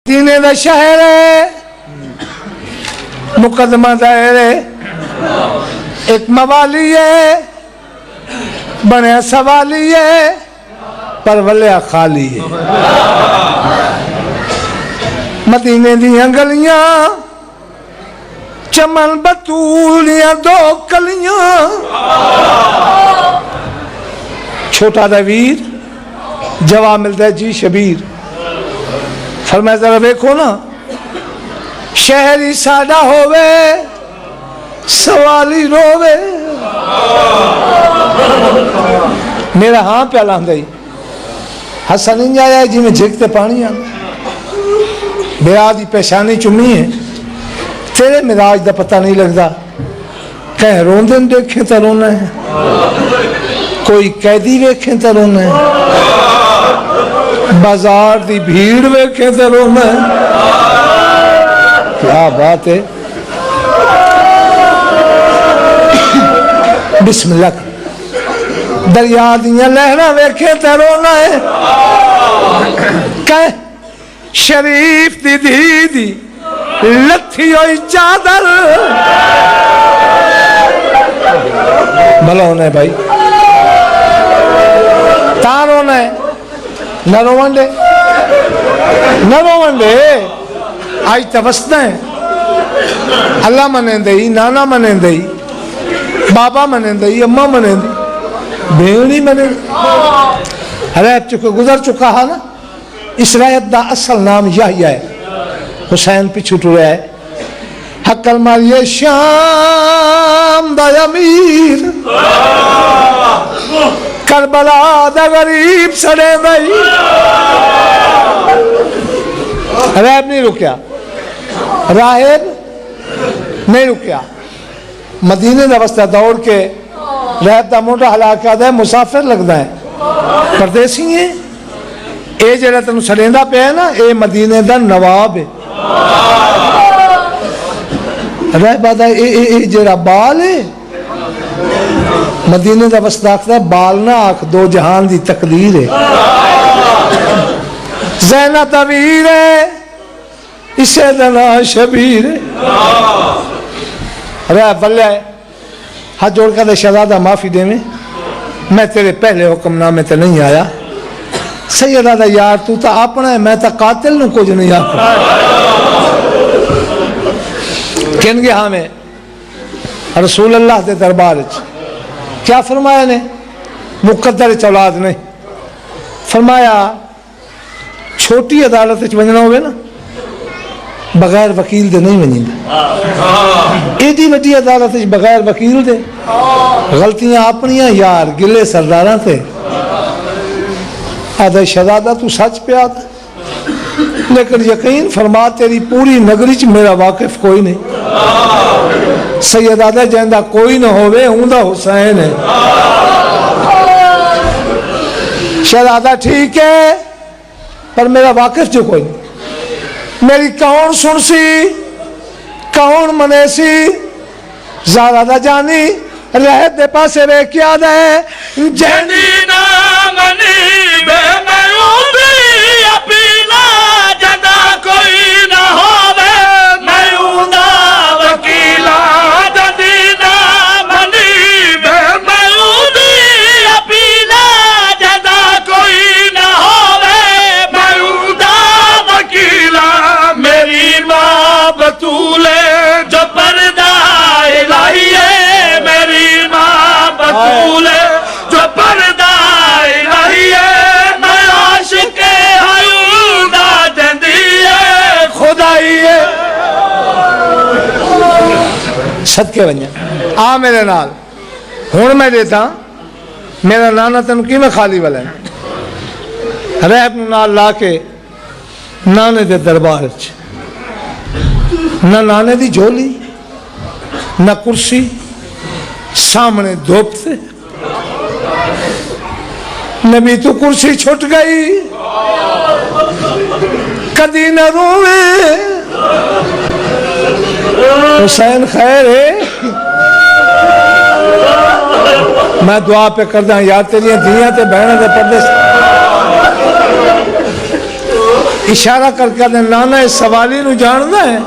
मदीने दा शहर है, मुकदमा दायर है, एक मवाली है, बने सवाली है, पर वलिया खाली है। मदीने दी गलियां चमन बतूलियां दो कलियां, छोटा दा वीर जवाब मिलता है जी शबीर। फरमाया जरा देखो ना, शहर ही सादा होवे सवाली रोवे। मेरा हाँ प्याला ही हसा नहीं आया जिमें झिकते पानी आ बेरा दी पेशानी चुमी है, तेरे मिराज का पता नहीं लगता। कहीं रोंदे देखे तो रोना है, कोई कैदी वेखे तो रोना है, बाजार की भीड़ वेखे तो रोना है। क्या बात है। बिस्मिल्लाह। दरिया दियां लहरा वेखे तो रोना है, कह शरीफ दी धी दी लथी हुई चादर। भला होना है भाई, तार होना है, न रोवंडे न रोवंडे। आज तवसना है, अल्लाह मने दई, नाना मने दई, बाबा मने दई, अम्मा मने दी, भेड़ी मने रह चुके गुजर चुका है ना। इस रायत का असल नाम यही है। हुसैन पिछू टुरा है, हकल मारिए शाम दा अमीर, करबला दा गरीब सड़े भाई। रैब नहीं रुकया, राहिब नहीं रुकया। मदीने का वस्ता दौड़ के रैब का मोटा हला के आता है, मुसाफिर लगता है, परदेसी है। ये जरा तेन सड़ेंदा पे ना, ये मदीने का नवाब है। रैबा दा ये जरा बाल है, मदीने का वस्ता आखदा बाल ना आख, दो जहान की तकदीर है। ज़ैना तवीर है, इसे दना शबीर है। रैब बल्ले हाथ जोड़ कर शहजादा माफी दे में, मैं तेरे पहले हुक्मनामे ते नहीं आया। सैयदा दा यार तू तो अपना है, मैं तो कातिल नूं कुछ नहीं आखा। कहन गया हाँ मैं रसूल अल्लाह के दरबार क्या फरमाया ने, मुकद्दर औलाद ने फरमाया छोटी अदालत वजना हो ना, बगैर वकील दे नहीं वजींदा। एडी वड्डी अदालत बगैर वकील दे, गलतियां अपनियां यार गिले सरदारां ते। आदा शहजादा तू सच पे आता, लेकिन यकीन फरमा तेरी पूरी नगरी च मेरा वाकिफ कोई नहीं। सैयदादा जैंदा कोई ना होवे, हुंदा हुसैन है। शहजादा ठीक है, पर मेरा वाकिफ जो कोई नहीं। मेरी कौन सुन सी, कौन मने सी, ज़ादा जानी रह दे पासे वे क्या दे जैनी ना मनी बे मयूदी अपीला जदा कोई ना होवे मयूदा वकीला। जदी ना मनी बे मयूदी अपीला जदा कोई ना होवे मयूदा वकीला। मेरी माँ बतूले जो पर्दा इलाही है, मेरी माँ बतूले जो पर्दा इलाही है, मैं आशिक़े हयूदा जंदी है खुदाई है। सदके वन्या आ मेरे नाल हुण मैं देता मेरा नाना तेन कि मैं खाली वाला है। रैब नाल ला के नाने दे दरबार च, ना नाने दी झोली ना कुर्सी, सामने धूप से नबी तो कुर्सी छुट गई, कदी न रोवे हुसैन खैर है। मैं दुआ पे करदा यार तेरिया धियां ते बहना दे पर्दे इशारा करके कहते नाना इस सवाली नू जानदा है?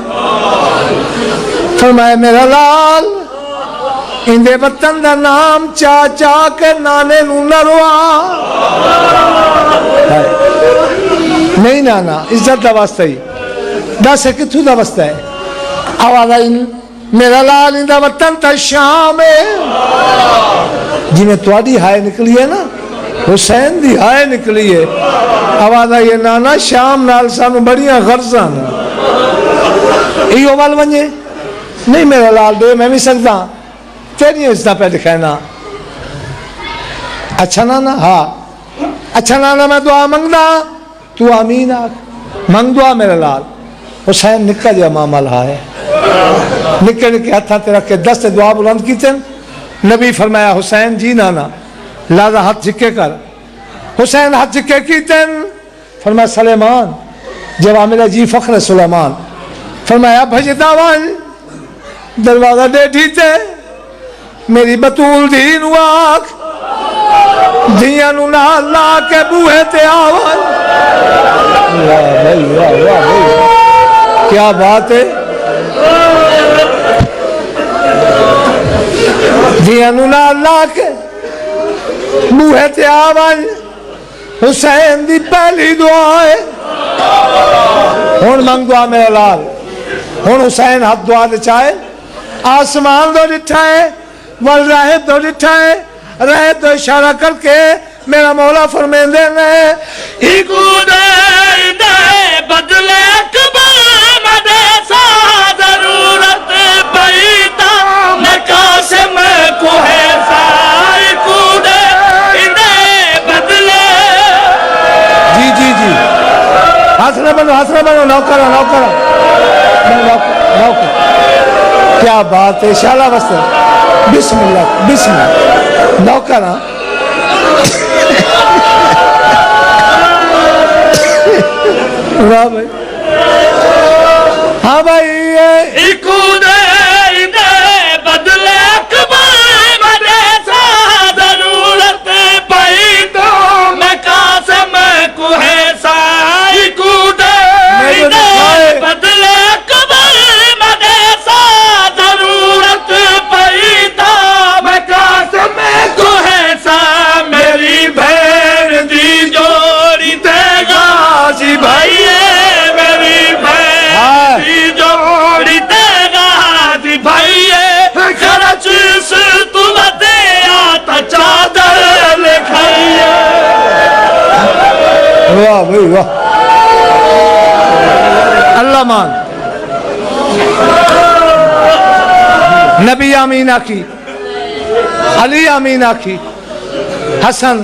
फरमाया मेरा लाल इंदे वतन दा नाम चा चा के नाने नू न रोआ। नहीं नाना इज्जत दा वास्ता ही दस किथों दा वास्ता है? आवाज आई मेरा लाल इंदा वतन ता शाम है। जिमें तुहाडी हाय निकली है ना हुसैन दी हाय निकली है। आवाज आई नाना शाम नाल सानू बड़ियां गर्जा इो वल वने। नहीं मेरा लाल दे मैं भी सकदा तेरी इज्जत पे दिखाना। अच्छा नाना हाँ अच्छा नाना मैं दुआ मंगदा तू आमीन आख। मंग दुआ मेरा लाल। हुसैन निक्का जिहा मामल है निक्के निक्के हथा ते रख के 10 दुआ बुलंद की। नबी फरमाया हुसैन जी नाना लादा हाथ झिके कर। हुसैन हाथ झिके की। फरमाया सलेमान जवाब मिला जी फख्र सुलेमान। फरमाया भजदा वन दरवाजा डेठी ते मेरी बतूल दी नू आख धिया नू नाल ला के बूहे ते आवन। वाह भाई वाह वाह भाई क्या बात है। धिया नू नाल ला के बूहे ते आवन। हुसैन दी पहली दुआ है। हुण मंग दुआ मेरा लाल। हुण हुसैन हाथ दुआ दे चाहे आसमान दो डिठा है वल राहिब दो डिठा है। राहिब दो इशारा करके मेरा मौला फरमांदे ने इकू दे बदले मदे सा जरूरत पई ता मैं कासिम को है सा इकू दे बदले। जी जी जी हाथ न बनो नौकर नौकर नौकर। क्या बात है शाला वस्त्र बिस्मिल्लाह बिस्मिल्लाह नौकर। वाह भाई हाँ भाई इकू दे बदले मदे सा जरूरत पई तो मैं कासिम को है सा इकू दे बदले मदे सा जरूरत पई तो मैं कासिम को है सा। मेरी बहन दी जोड़ी ते गाजी भाई मेरी बहन दी जोड़ी ते गाजी भाई खर्च से तुम दे आता चादर लिखाइए। वाह भाई वाह अल्लाह मान। नबी आमीन आखी अली आमीन आखी हसन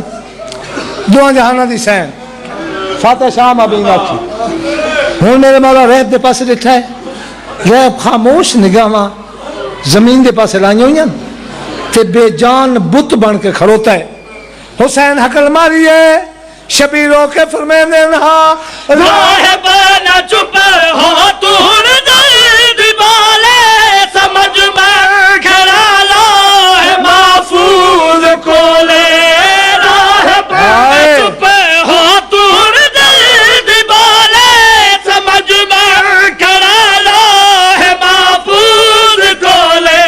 दो जहाना दी सैन फातह शाम आमीन आखी। हूँ मेरे मौला रैब के पास डिठा है। रैब खामोश निगाह जमीन के पास लाई हुई ते बेजान बुत बन के खड़ोता है। हुसैन हकल मारी है शबीरों के फरमाने ना चुप हो तू दिवाले समझ में खड़ा लो है महफूज को ले चुप हो तू दिवाले समझ में खड़ा लो है महफूज को ले।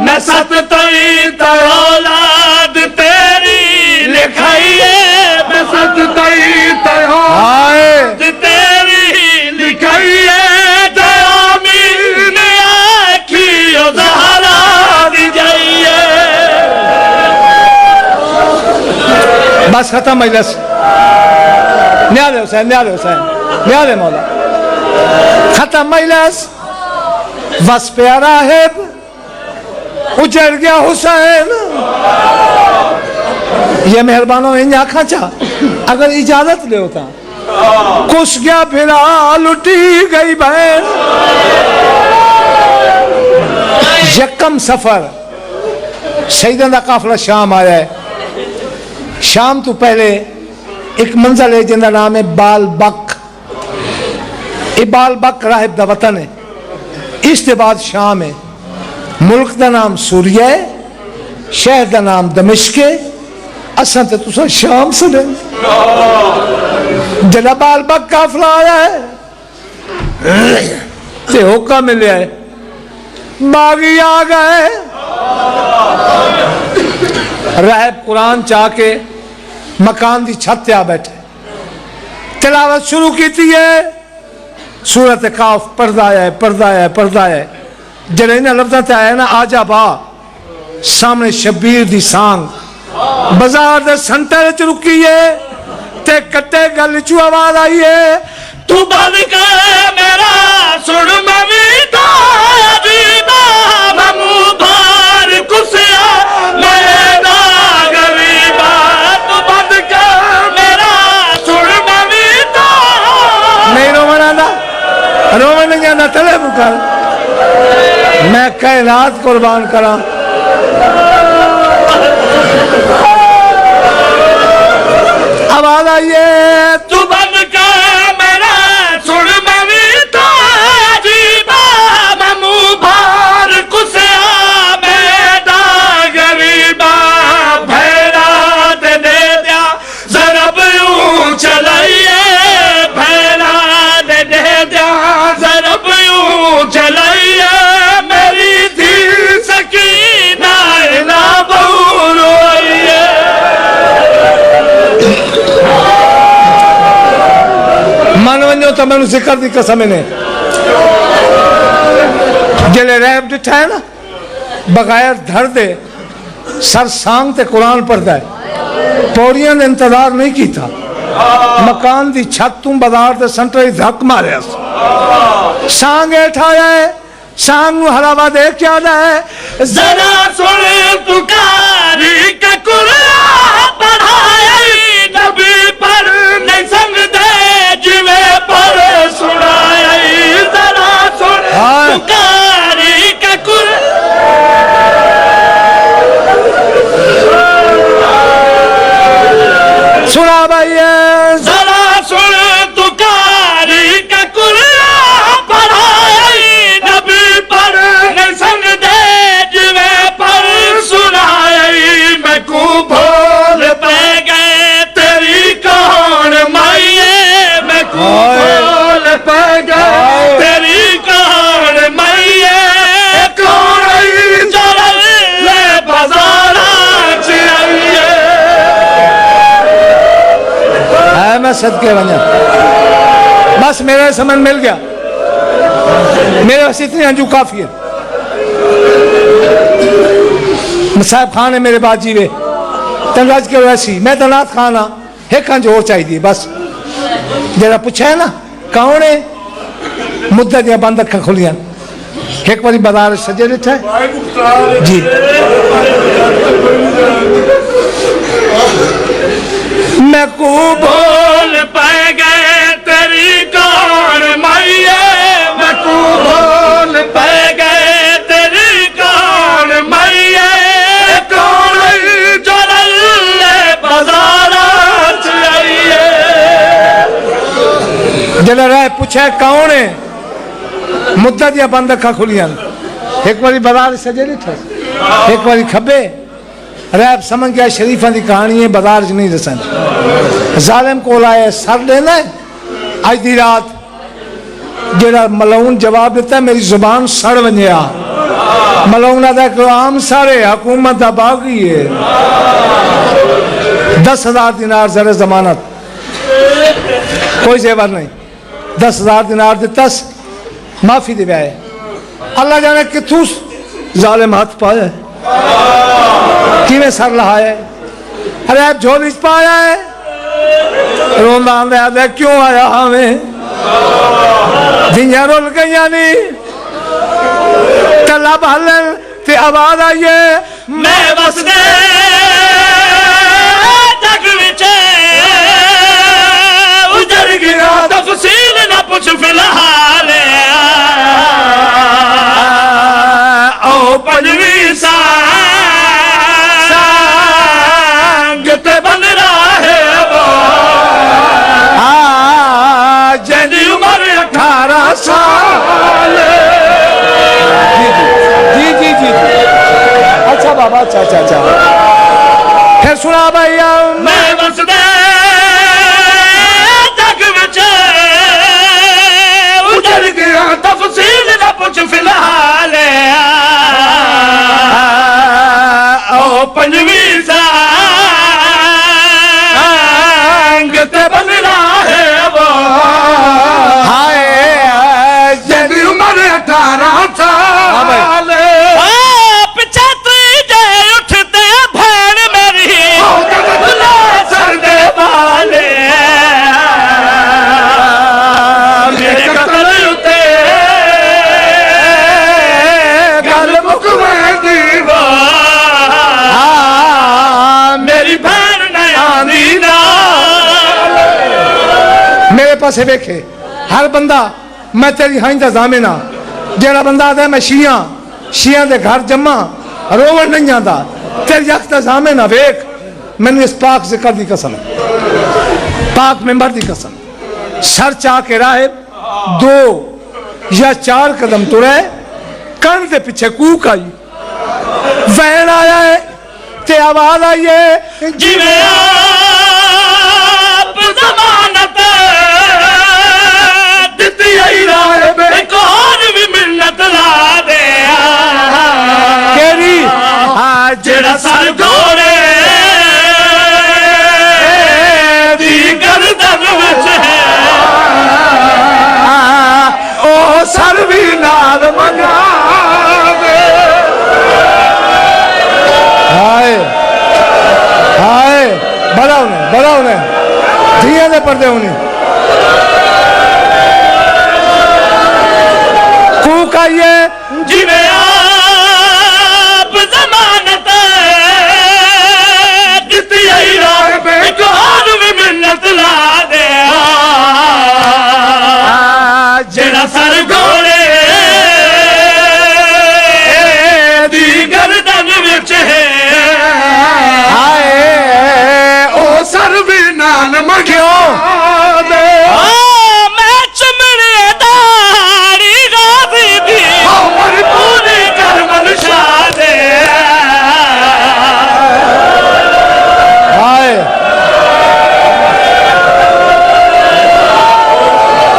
मैं सत तई औलाद तेरी लिखाइए मैं सत तई औलाद तेरी लिखाइए। बस खत्म मजलिस। न्याले हुसैन न्याले मौला खत्म मजलिस। बस प्यारा है उजड़ गया हुसैन। ये मेहरबानों इन आखा चा अगर इजाजत ले होता कुछ गया फिरा लुटी गई बहन। यकम सफर सईदन का काफिला शाम आया है। शाम तो पहले एक मंजिल है जिंदा नाम है बाल बक। ये बाल बक राहिब दा वतन है। इसके बाद शाम है। मुल्क का नाम सूरिया है शहर का नाम दमिश्क है। असा तो तुसा शाम सुने जरा बाल बक्का फलाया है ते होका मिले है बागी आ गए रहब कुरान चाह के मकान की छत आ बैठे तिलावत शुरू की है सूरत काफ पढ़दा है पढ़दा है पढ़दा है जब इन्हें लफ्ज़ों से आया ना आजा बा सामने शब्बीर दी सांग बाजार दे सेंटर च रुकी है ते कट्टे गल चू आवाज आई है तू बंद कर मेरा सुन मवी जीवा ममू भार कुसिया मेरा गरीबा तू बंद कर मेरा सुन मवी नहीं रोवन आंदा रोवन नहीं आंदा चले मुकर मैं कायनात कुर्बान करा आवाज आई है तू बंद कर मेरा सुन मवी जीवा ममू भार कुसिया मेरा गरीबा भैरा दे दिया जरब यूं चलाइए भैरा दे दिया जरब यूं चलाइए मेरी थी सकीना ना बहू रोइए मन वनो तो मैं जिक्र की कसम ने जले रैब डिठा है ना बगैर धर दे सर सांग ते कुरान पढ़ता है पौड़ियां ने इंतजार नहीं किया मकान की छत तू बाजार के सेंटर धक मारे सांग उठाया है सांग हलावा दे क्या है जरा सुन पुकारी के कुरान पढ़ाया नबी पर नहीं संग दे जिवे पर सुनाया जरा सुन पुकारी के कुरान सुना भाई जरा सुन पुकारी के कुरान पढ़ाया नबी पर नहीं संग दे जिवे पर सुनाया मैं को भूल पे गए तेरी कौन माइए मैं को भूल पे गए तेरी कौन माइए कौन चल ले बाजार चाहिए है मैं सदके बना बस मेरा समझ मिल गया मेरे पास इतनी अंजू काफी है साहब खान है मेरे बाद जीवे तनराज के वैसी मैं तनात खान हाँ एक अंज और चाहिए बस जरा पूछा है ना कौन है मुद्दा दिया बंद अखा खुलियां एक बारी बाजार सजे बैठा है जी मैं को भूल पाए गए तेरी कौन माइए मैं को भूल पाए गए तेरी कौन माइए कौन चल ले बाजार चाहिए जरा राय पूछा कौन है मुद्दा दिया बंद अखा खुलियां एक बारी बाजार सजे बैठा एक बारी खबे रैब समझ गया शरीफा की कहानी है बाजार च नहीं दसन जालिम को आए सर लेना अज की रात जेड़ा मलाउन जवाब दिता मेरी जुबान सड़ वनिया मलाउन का कलाम सारे हुकूमत का बागी है 10,000 दिनार जरे जमानत कोई जेवर नहीं 10,000 दिनार दिता माफी दे आए अल्लाह जाने कितू जालिम हाथ पाया किमें सर लहाया अरे आप झोली पाया है रोंदा आंदा क्यों आया हमें जियां रुल गई नहीं तला भालन ते आवाज आई है मैं बस गए जग विच उजड़ गया तफसील ना पूछ फिलहाल ओ पंजवी सांग ते बन रहा है वो जैनी उम्र 18 साल जी जी जी अच्छा बाबा अच्छा अच्छा अच्छा फिर सुना भैया मैं बस गए पासे वेखे हर बंदा मैं तेरी हाई का जामिन हाँ जेड़ा बंदा आता मैं शिया के घर जमा रोवन नहीं आता तेरी अख का जामिन हाँ वेख मैंने इस पाक जिक्र की कसम पाक मेंबर की कसम सर चा के राह 2 या 4 कदम तुरे कण के पीछे कूक आई वैन आया है ते आवाज आई है जिवें आप जमानत दित्ती आई राह एक और भी मिन्नत ला दे केरी जेड़ा सर घोड़े दी गर्दन विच है ओ सर भी नाल मंगा दे हाय हाय बड़ा उन्हें धिया दे पर्दे उन्हें कूक आइए जिवें आप जमानत दित्ती आई राह एक और भी मिन्नत ला दे जेड़ा सर घोड़े दी गर्दन विच है हाय ओ सर भी नाल मंगियो दे मैं चुमने दाड़ी गादी दी उमर पूरी कर मनशा दे हाय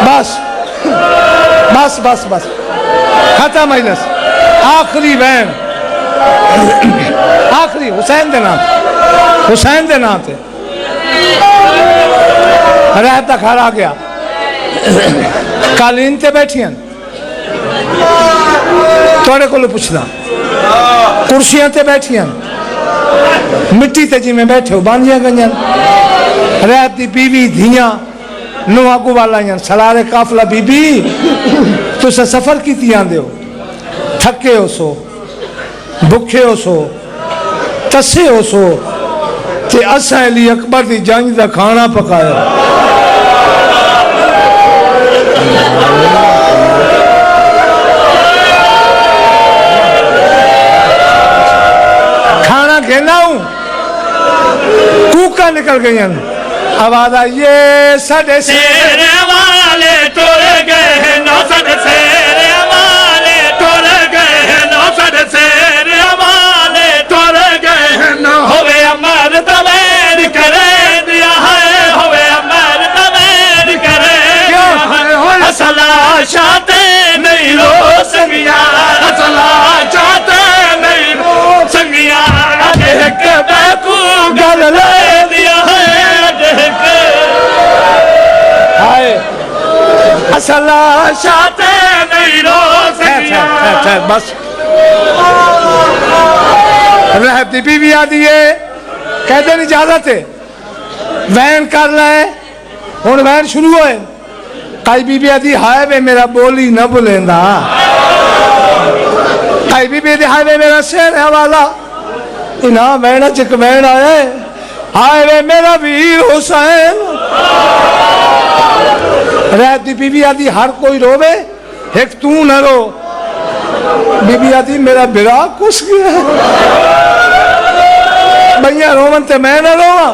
बस बस बस बस खत्म माइनस आखिरी वैन आखिरी हुसैन के नाम से रहत तक हर आ गया कालीन ते बैठियां थोड़े को पूछना कुर्सियां ते बैठियां मिट्टी ते जिमें बैठे हो बांधिया गई रहत की बीवी धियां नु आगू वाला सलारे काफला बीबी तुस सफर की आंदे हो थके हो सो भुखे हो सो तसे हो सो ते असा अली अकबर की जंग का खाना पकाया खाना घेना हूं कूका निकल गई आवाज आइए साढ़े शेर वाले टुर गए नौ साढ़े शेर वाले टुर गए नौ साढ़े शेर वाले टुर गए होवे अमर तवेर करे दिया है होवे अमर तवेर करे असला चाहते नहीं रो संगिया असला चाहते नहीं रो संगिया देख बैकू गल ले दिया है देख हाय असला चाहते नहीं रो संगिया बस रहती बीवी आदि है कहते नहीं इजाजत है वैन कर ले हुण वैन शुरू होए कई बीबी आदि हाय वे मेरा बोली न बुलेंदा कई बीबी आदि हाय वे मेरा शेर है वाला इना वैन चिक वैन आए हाय वे मेरा वीर हुसैन रहती बीबी आदि हर कोई रोवे एक तू न रो बीबी आदि मेरा बिरा कुछ गया भैया रोवन ते मैं न रोवा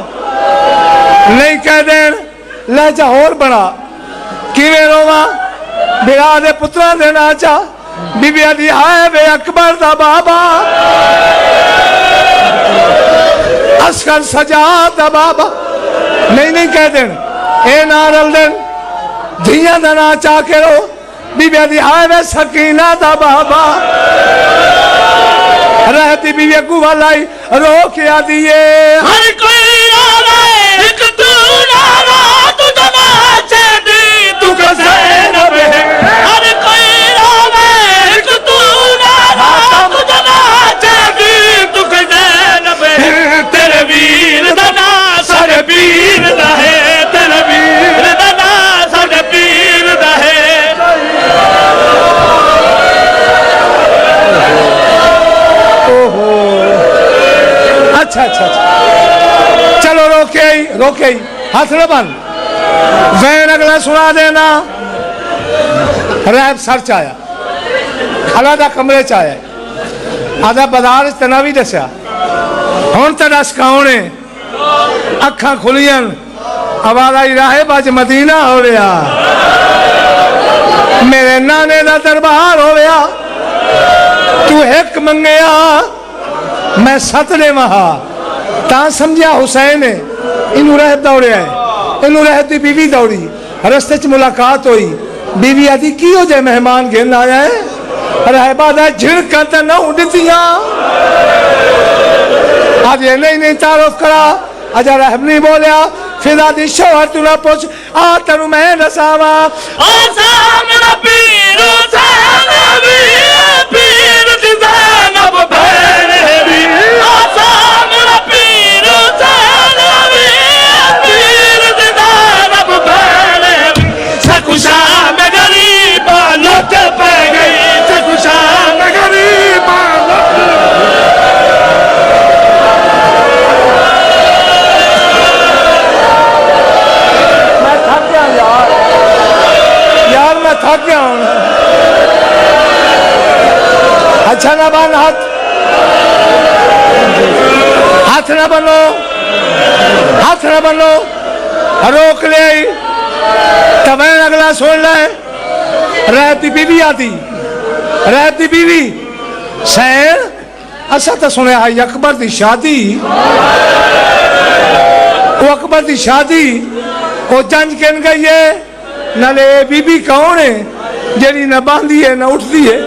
नहीं कह देन लहजा होर बना किवें रोवा बिरा दे पुत्रा दे नाचा बीबी आदि हाय वे अकबर दा बाबा असगर सजा दा बाबा नहीं कह देन ए ना रल देन धियां दा नाचा के रो बीबी आदि हाय वे सकीना दा बाबा रहती बीबी अगू वाला रो के आदि हर कोई रोवे एक तू ना रो तू जनाचे दी तू ज़ैनब हर कोई रोवे एक तू ना रो तू जनाचे दी तू ज़ैनब तेरे वीर दा ना सारे वीर दा है तेरे वीर दा ना सारे वीर दा है अच्छा चलो रोके ही हाथ न बन वैन अगला सुना देना। रैब सर च आया, अलहदा कमरे च आया, आधा बाजार तना भी दसिया हुण तो दस कौन है। अखा खुलियन, आवाज आई राहे बज मदीना हो रहा, मेरे नाने का दरबार हो रहा। तू एक मंगया मैं सत ने महा, ता समझिया हुसैन है। इनू रहत दौड़िया है, इनू रहत की बीवी दौड़ी, रस्ते च मुलाकात हुई। बीवी आदि की हो जाए मेहमान घेन आया है, रहबा दा झिड़का तो न उड़तिया। आज ये नहीं तारुफ करा, अजा रहब नहीं बोलिया। फिर आदि शोहर तू ना पूछ, आ तेनू मैं दसावा। थक गया हूं। अच्छा ना बन, हाथ ना बनो, हाथ ना बनो, रोक ले। तब अगला सुन ले। रहती बीवी आती, रहती बीवी सैन असा तो सुने आई अकबर की शादी। वो अकबर की शादी वो जंज कहन गई है, नाले बीबी कौन है जेड़ी न बांधी है न उठती है,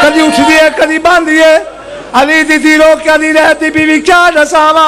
कभी उठती है कभी बांधी है। अली दी रोक कभी रहती बीवी क्या दसावा।